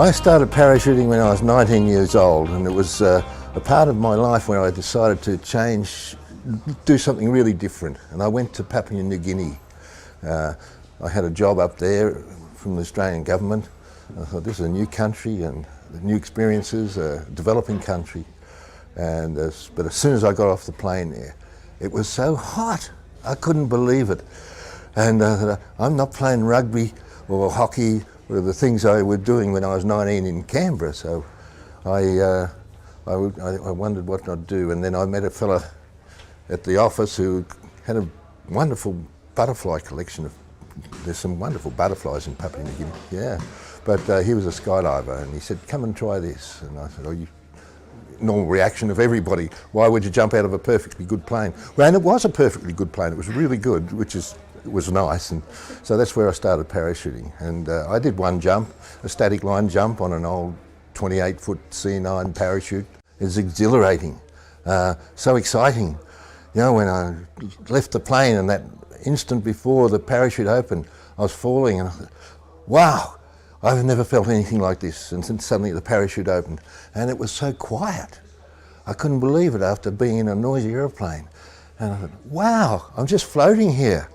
I started parachuting when I was 19 years old, and it was a part of my life where I decided to change, do something really different. And I went to Papua New Guinea. I had a job up there from the Australian government. I thought, this is a new country and new experiences, a developing country. And but as soon as I got off the plane there, it was so hot. I couldn't believe it. And I thought, I'm not playing rugby or hockey or the things I was doing when I was 19 in Canberra. So I wondered what I'd do. And then I met a fella at the office who had a wonderful butterfly collection. There's some wonderful butterflies in Papua New Guinea. Yeah, but he was a skydiver, and he said, come and try this. And I said, oh, normal reaction of everybody, why would you jump out of a perfectly good plane? Well, and it was a perfectly good plane. It was really good, which was nice. And so that's where I started parachuting. And I did one jump, a static line jump on an old 28-foot C9 parachute. It was exhilarating, so exciting. You know, when I left the plane and that instant before the parachute opened, I was falling and I thought, wow, I've never felt anything like this. And then suddenly the parachute opened and it was so quiet. I couldn't believe it after being in a noisy airplane. And I thought, wow, I'm just floating here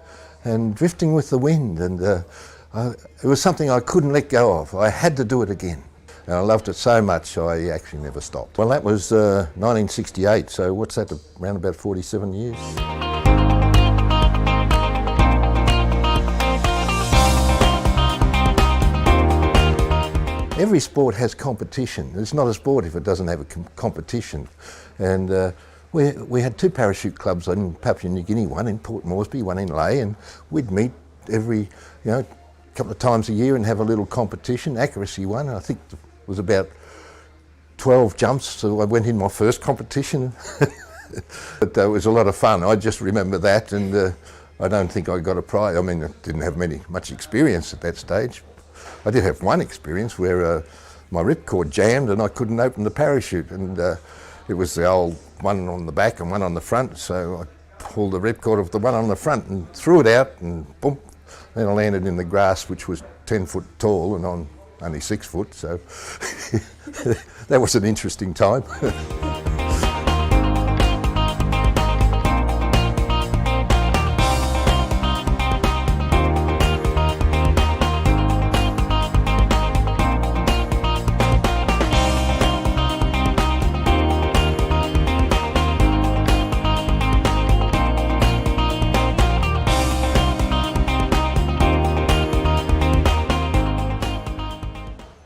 and drifting with the wind. And it was something I couldn't let go of. I had to do it again. And I loved it so much, I actually never stopped. Well, that was 1968, so what's that, around about 47 years? Every sport has competition. It's not a sport if it doesn't have a competition. And we had two parachute clubs in Papua New Guinea, one in Port Moresby, one in Lae, and we'd meet every, couple of times a year and have a little competition, accuracy one. I think it was about 12 jumps, so I went in my first competition. But it was a lot of fun. I just remember that, and I don't think I got a prize. I mean, I didn't have much experience at that stage. I did have one experience where my ripcord jammed and I couldn't open the parachute, and it was the old one on the back and one on the front, so I pulled the ripcord of the one on the front and threw it out, and boom, then I landed in the grass, which was 10 foot tall and I'm only 6 foot, so that was an interesting time.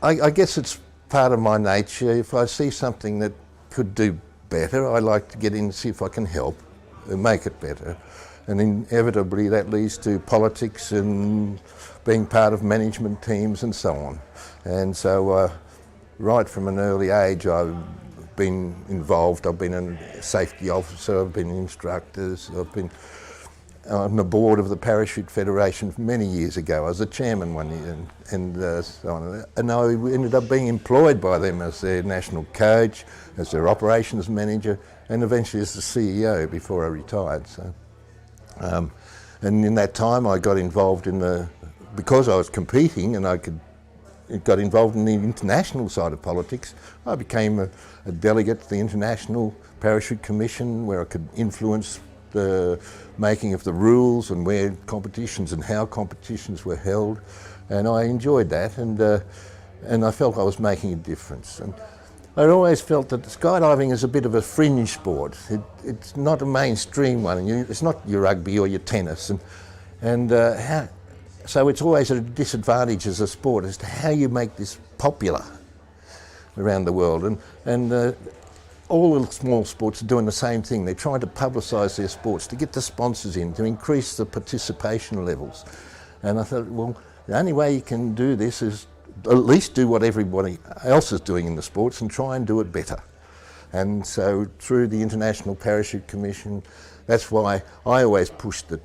I guess it's part of my nature. If I see something that could do better, I like to get in and see if I can help and make it better. And inevitably that leads to politics and being part of management teams and so on. And so right from an early age I've been involved. I've been a safety officer, I've been instructors, I've been on the board of the Parachute Federation many years ago. I was the chairman one year and so on. And I ended up being employed by them as their national coach, as their operations manager, and eventually as the CEO before I retired. So, and in that time I got involved in because I was competing and got involved in the international side of politics. I became a delegate to the International Parachute Commission, where I could influence the making of the rules and where competitions and how competitions were held, and I enjoyed that, and I felt I was making a difference. And I always felt that skydiving is a bit of a fringe sport. It's not a mainstream one, and it's not your rugby or your tennis, so it's always at a disadvantage as a sport as to how you make this popular around the world. And all the small sports are doing the same thing. They're trying to publicise their sports, to get the sponsors in, to increase the participation levels. And I thought, well, the only way you can do this is at least do what everybody else is doing in the sports and try and do it better. And so through the International Parachute Commission, that's why I always pushed that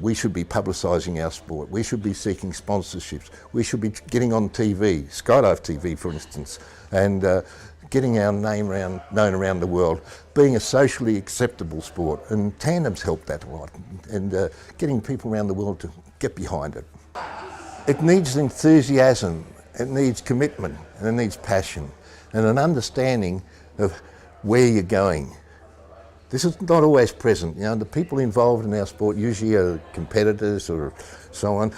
we should be publicising our sport. We should be seeking sponsorships. We should be getting on TV, Skydive TV for instance, and getting our name known around the world, being a socially acceptable sport, and tandems help that a lot, and getting people around the world to get behind it. It needs enthusiasm it needs commitment and it needs passion and an understanding of where you're going. This is not always present. You know, the people involved in our sport usually are competitors or so on.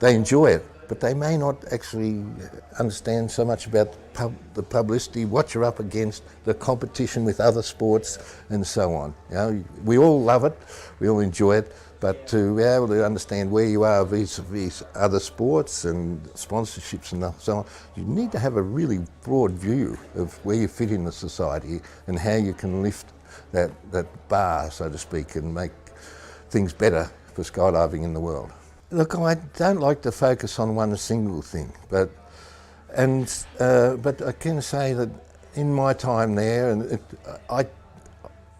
They enjoy it, but they may not actually understand so much about the publicity, what you're up against, the competition with other sports and so on. You know, we all love it, we all enjoy it, but to be able to understand where you are vis-a-vis other sports and sponsorships and so on, you need to have a really broad view of where you fit in the society and how you can lift that bar, so to speak, and make things better for skydiving in the world. Look, I don't like to focus on one single thing, but I can say that in my time there, and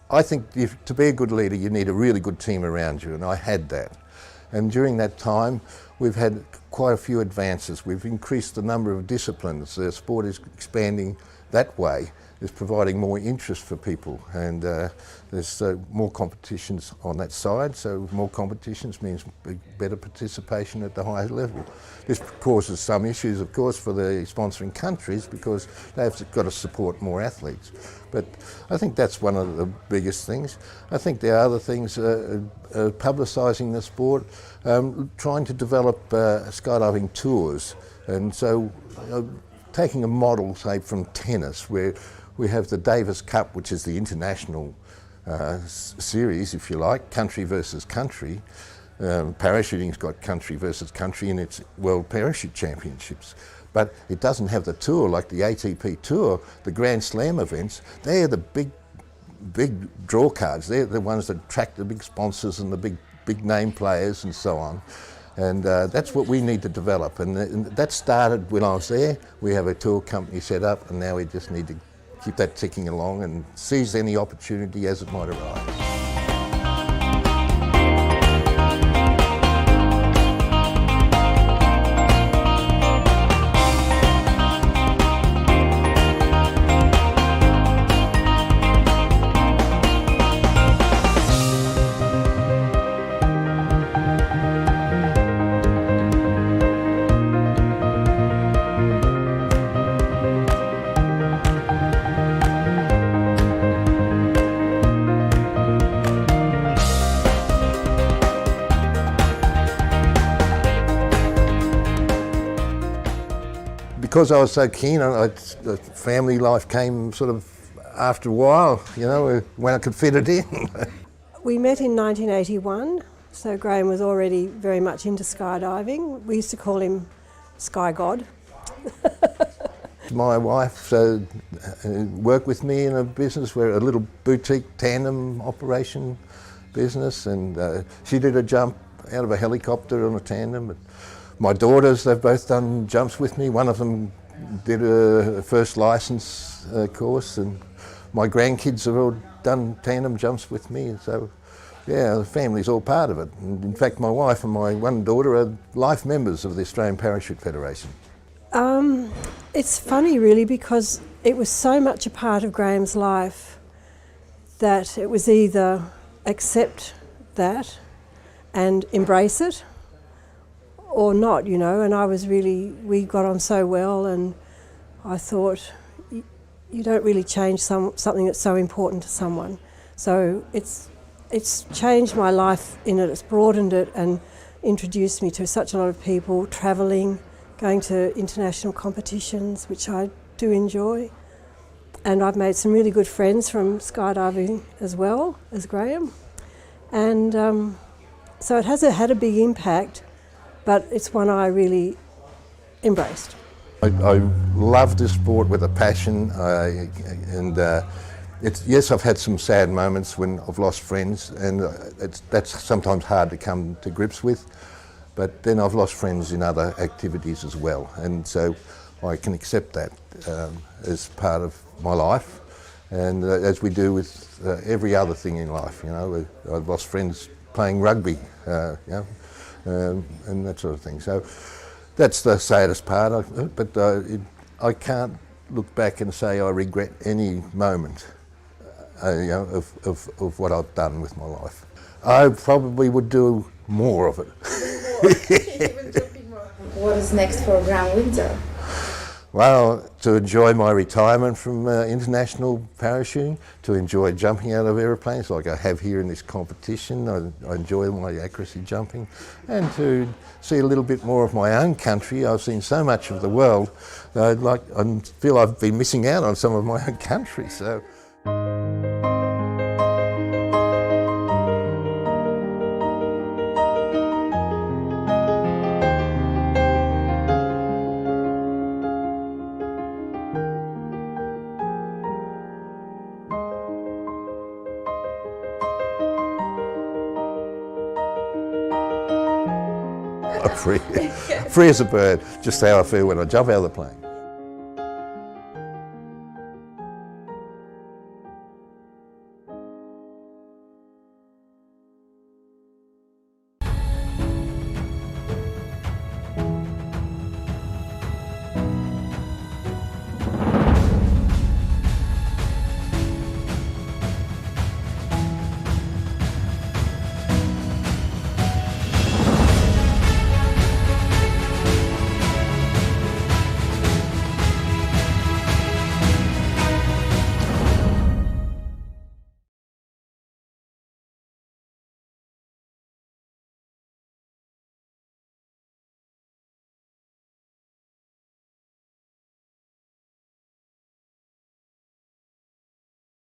I think to be a good leader, you need a really good team around you, and I had that. And during that time, we've had quite a few advances. We've increased the number of disciplines. The sport is expanding that way. It's providing more interest for people, and there's more competitions on that side, so more competitions means better participation at the highest level. This causes some issues, of course, for the sponsoring countries because they've got to support more athletes. But I think that's one of the biggest things. I think there are other things, publicising the sport, trying to develop skydiving tours, and so taking a model, say, from tennis, where we have the Davis Cup, which is the international series, if you like, country versus country. Parachuting's got country versus country in its World Parachute Championships. But it doesn't have the tour like the ATP Tour, the Grand Slam events. They're the big draw cards. They're the ones that attract the big sponsors and the big name players and so on. And that's what we need to develop. And that started when I was there. We have a tour company set up, and now we just need to keep that ticking along and seize any opportunity as it might arise. Because I was so keen, the family life came sort of after a while, you know, when I could fit it in. We met in 1981, so Graeme was already very much into skydiving. We used to call him Sky God. My wife worked with me in a business where a little boutique tandem operation business, and she did a jump out of a helicopter on a tandem. My daughters, they've both done jumps with me. One of them did a first license course, and my grandkids have all done tandem jumps with me. So, yeah, the family's all part of it. And in fact, my wife and my one daughter are life members of the Australian Parachute Federation. It's funny, really, because it was so much a part of Graeme's life that it was either accept that and embrace it, or not, you know, and we got on so well, and I thought, you don't really change something that's so important to someone. So it's changed my life in it, it's broadened it and introduced me to such a lot of people, travelling, going to international competitions, which I do enjoy. And I've made some really good friends from skydiving as well as Graeme. And so it has had a big impact, but it's one I really embraced. I love this sport with a passion, yes, I've had some sad moments when I've lost friends, and that's sometimes hard to come to grips with, but then I've lost friends in other activities as well, and so I can accept that as part of my life, and as we do with every other thing in life, you know. I've lost friends playing rugby, you know, and that sort of thing. So that's the saddest part, but I can't look back and say I regret any moment you know, of what I've done with my life. I probably would do more of it. What is next for Graeme Windsor? Well, to enjoy my retirement from international parachuting, to enjoy jumping out of aeroplanes like I have here in this competition. I enjoy my accuracy jumping, and to see a little bit more of my own country. I've seen so much of the world that I feel I've been missing out on some of my own country. So. Free as a bird, just how I feel when I jump out of the plane.